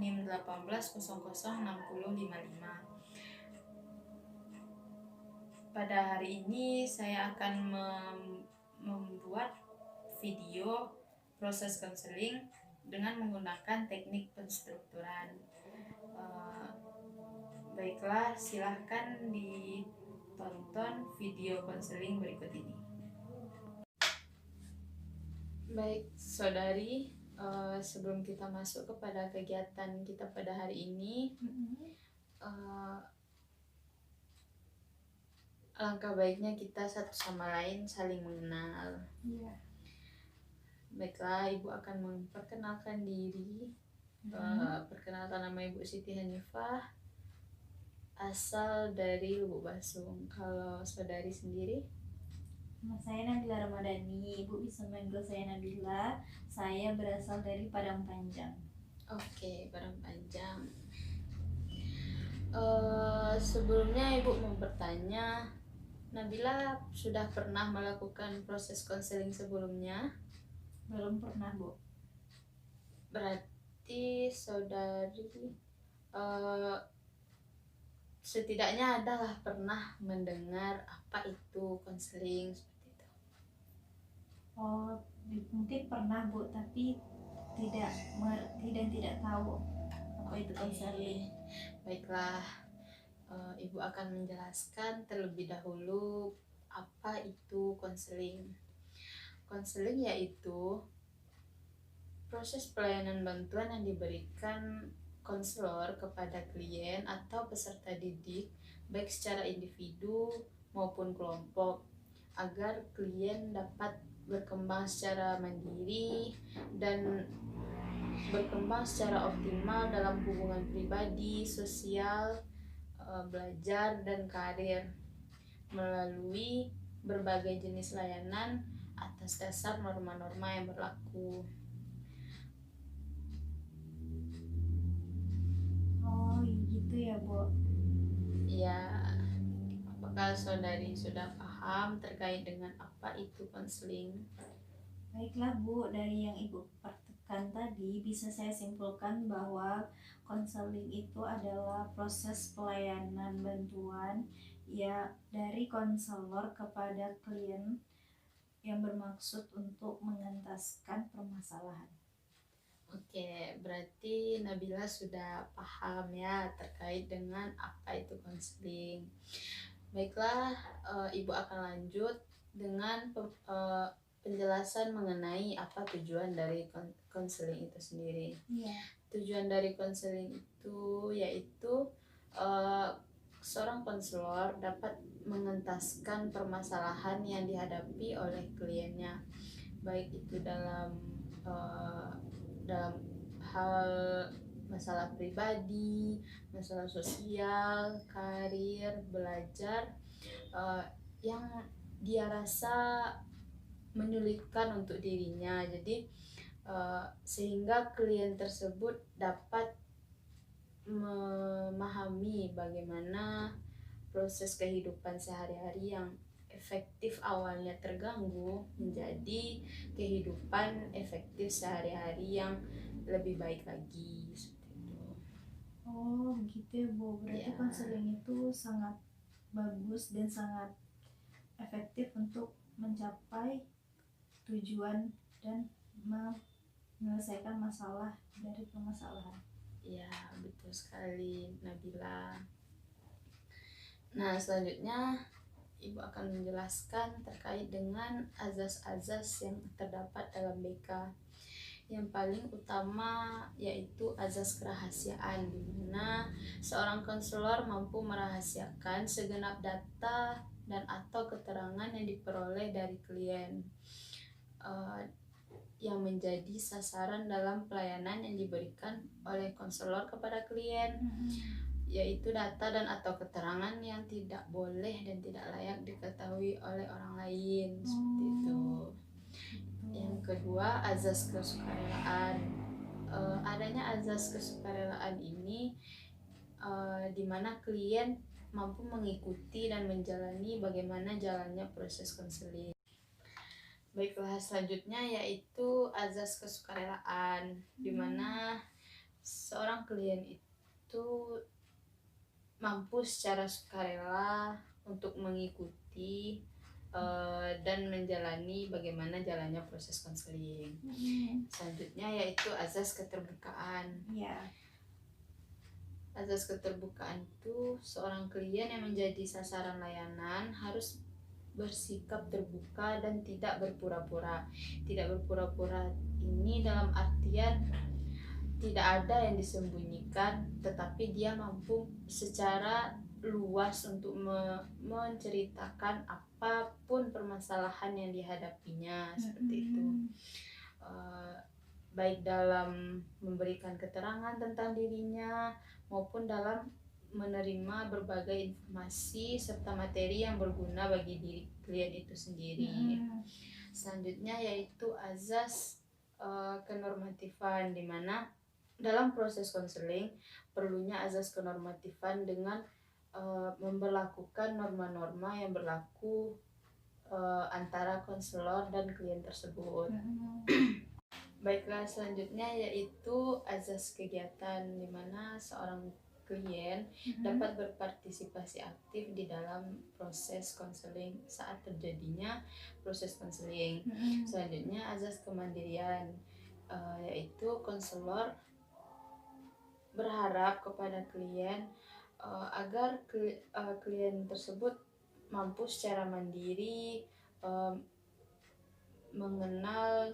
NIM 18006055. Pada hari ini saya akan membuat video proses konseling dengan menggunakan teknik penstrukturan. Baiklah, silahkan ditonton video konseling berikut ini. Baik, saudari, sebelum kita masuk kepada kegiatan kita pada hari ini, alangkah baiknya kita satu sama lain saling mengenal. Iya. Baiklah, Ibu akan memperkenalkan diri. Perkenalkan, nama Ibu Siti Hanifah, asal dari Lubuk Basung. Kalau saudari sendiri? Nama saya Nabila Ramadhani, Ibu bisa manggil saya Nabila. Saya berasal dari Padang Panjang. Oke, Padang Panjang. Sebelumnya Ibu mau bertanya, Nabila sudah pernah melakukan proses konseling sebelumnya? Belum pernah, Bu. Berarti saudari setidaknya adalah pernah mendengar apa itu konseling seperti itu. Oh, mungkin pernah, Bu, tapi tidak tahu apa itu konseling. Baiklah, Ibu akan menjelaskan terlebih dahulu apa itu konseling. Konseling yaitu proses pelayanan bantuan yang diberikan konselor kepada klien atau peserta didik, baik secara individu maupun kelompok, agar klien dapat berkembang secara mandiri dan berkembang secara optimal dalam hubungan pribadi, sosial, belajar, dan karir melalui berbagai jenis layanan atas dasar norma-norma yang berlaku. Oh, gitu ya, Bu. Ya, apakah saudari sudah paham terkait dengan apa itu konseling? Baiklah, Bu, dari yang Ibu praktekkan tadi bisa saya simpulkan bahwa konseling itu adalah proses pelayanan bantuan ya dari konselor kepada klien yang bermaksud untuk mengentaskan permasalahan. Oke, berarti Nabila sudah paham ya terkait dengan apa itu konseling. Baiklah, Ibu akan lanjut dengan penjelasan mengenai apa tujuan dari konseling itu sendiri. Iya. Tujuan dari konseling itu yaitu seorang konselor dapat mengentaskan permasalahan yang dihadapi oleh kliennya, baik itu dalam hal masalah pribadi, masalah sosial, karir, belajar, yang dia rasa menyulitkan untuk dirinya. Jadi sehingga klien tersebut dapat memahami bagaimana proses kehidupan sehari-hari yang efektif awalnya terganggu menjadi kehidupan efektif sehari-hari yang lebih baik lagi, seperti itu. Oh, begitu ya, Bu. Berarti Ya. konseling itu sangat bagus dan sangat efektif untuk mencapai tujuan dan menyelesaikan masalah dari permasalahan. Ya, betul sekali, Nabila. Nah, selanjutnya Ibu akan menjelaskan terkait dengan azas-azas yang terdapat dalam BK. Yang paling utama yaitu azas kerahasiaan, di mana seorang konselor mampu merahasiakan segenap data dan atau keterangan yang diperoleh dari klien yang menjadi sasaran dalam pelayanan yang diberikan oleh konselor kepada klien, yaitu data dan atau keterangan yang tidak boleh dan tidak layak diketahui oleh orang lain, seperti itu. Yang kedua, azas kesukarelaan. Adanya azas kesukarelaan ini di mana klien mampu mengikuti dan menjalani bagaimana jalannya proses konseling. Baiklah, selanjutnya yaitu azas kesukarelaan, di mana seorang klien itu mampu secara sukarela untuk mengikuti dan menjalani bagaimana jalannya proses konseling. Selanjutnya yaitu azas keterbukaan. Azas keterbukaan itu seorang klien yang menjadi sasaran layanan harus bersikap terbuka dan tidak berpura-pura. Tidak berpura-pura ini dalam artian tidak ada yang disembunyikan, tetapi dia mampu secara luas untuk menceritakan apapun permasalahan yang dihadapinya, seperti itu. Baik dalam memberikan keterangan tentang dirinya maupun dalam menerima berbagai informasi serta materi yang berguna bagi diri klien itu sendiri. Selanjutnya yaitu azas kenormatifan, di mana dalam proses konseling perlunya azas kenormatifan dengan memberlakukan norma-norma yang berlaku antara konselor dan klien tersebut. Baiklah, selanjutnya yaitu azas kegiatan, di mana seorang klien dapat berpartisipasi aktif di dalam proses konseling saat terjadinya proses konseling. Selanjutnya azas kemandirian, yaitu konselor berharap kepada klien agar klien tersebut mampu secara mandiri mengenal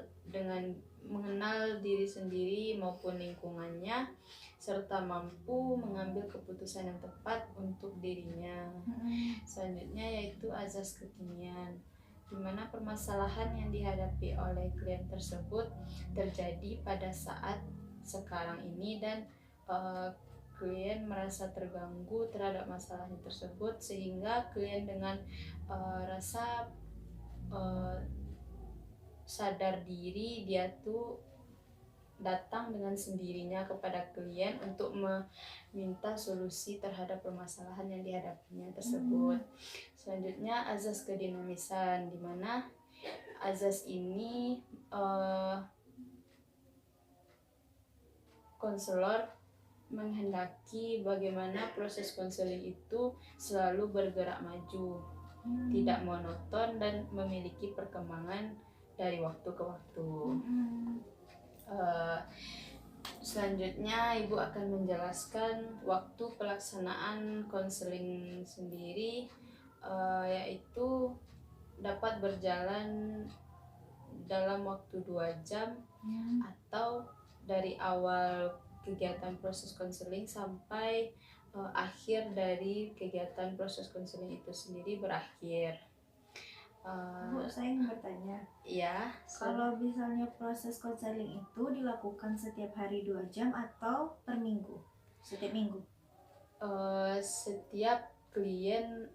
diri sendiri maupun lingkungannya, serta mampu mengambil keputusan yang tepat untuk dirinya. Selanjutnya yaitu azas kekinian, di mana permasalahan yang dihadapi oleh klien tersebut terjadi pada saat sekarang ini dan klien merasa terganggu terhadap masalahnya tersebut, sehingga klien dengan rasa sadar diri dia tuh datang dengan sendirinya kepada klien untuk meminta solusi terhadap permasalahan yang dihadapinya tersebut. Selanjutnya azas kedinamisan, di mana azas ini konselor menghendaki bagaimana proses konseling itu selalu bergerak maju, tidak monoton dan memiliki perkembangan dari waktu ke waktu. Selanjutnya Ibu akan menjelaskan waktu pelaksanaan konseling sendiri, yaitu dapat berjalan dalam waktu 2 jam atau dari awal kegiatan proses konseling sampai akhir dari kegiatan proses konseling itu sendiri berakhir. Bu, saya ingin bertanya. Iya. Kalau misalnya proses konseling itu dilakukan setiap hari 2 jam atau per minggu? Setiap minggu? Setiap klien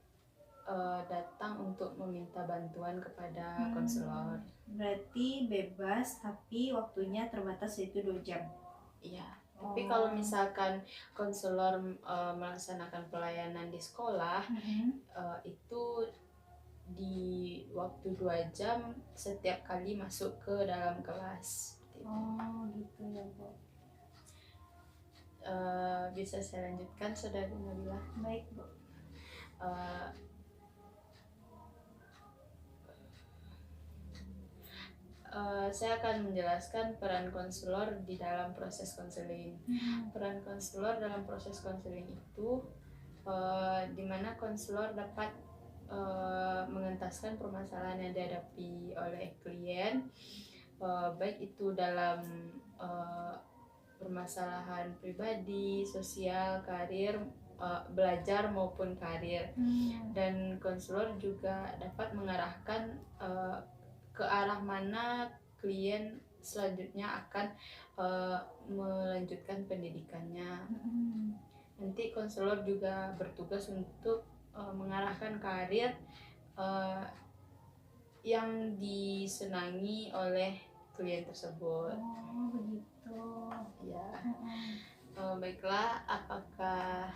datang untuk meminta bantuan kepada konselor. Berarti bebas, tapi waktunya terbatas, yaitu 2 jam? Iya. Tapi kalau misalkan konselor melaksanakan pelayanan di sekolah, itu di waktu 2 jam setiap kali masuk ke dalam kelas. Gitu ya, Bu. Bisa saya lanjutkan, Saudari Nabila? Baik, Bu. Saya akan menjelaskan peran konselor di dalam proses konseling. Peran konselor dalam proses konseling itu di mana konselor dapat mengentaskan permasalahan yang dihadapi oleh klien, baik itu dalam permasalahan pribadi, sosial, karir, belajar maupun karir. Dan konselor juga dapat mengarahkan ke arah mana klien selanjutnya akan melanjutkan pendidikannya. Nanti konselor juga bertugas untuk mengarahkan karir yang disenangi oleh klien tersebut. Begitu. Ya. Baiklah, apakah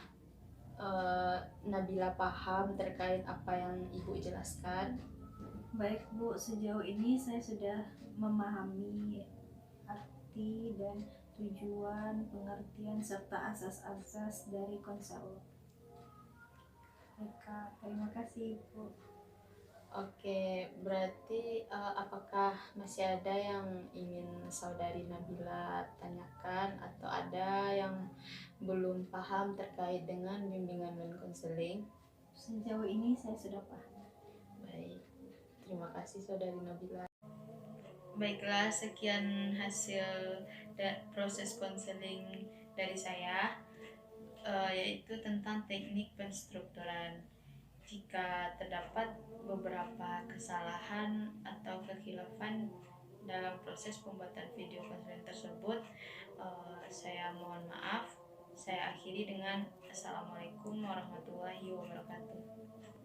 Nabila paham terkait apa yang Ibu jelaskan? Baik, Bu, sejauh ini saya sudah memahami arti dan tujuan, pengertian, serta asas-asas dari konselor. Eka, terima kasih Ibu. Oke, berarti apakah masih ada yang ingin Saudari Nabila tanyakan atau ada yang belum paham terkait dengan bimbingan dan konseling? Sejauh ini saya sudah paham. Baik, terima kasih Saudari Nabila. Baiklah, sekian hasil proses konseling dari saya, yaitu tentang teknik penstrukturan. Jika terdapat beberapa kesalahan atau kekhilafan dalam proses pembuatan video konseling tersebut, saya mohon maaf. Saya akhiri dengan Assalamualaikum warahmatullahi wabarakatuh.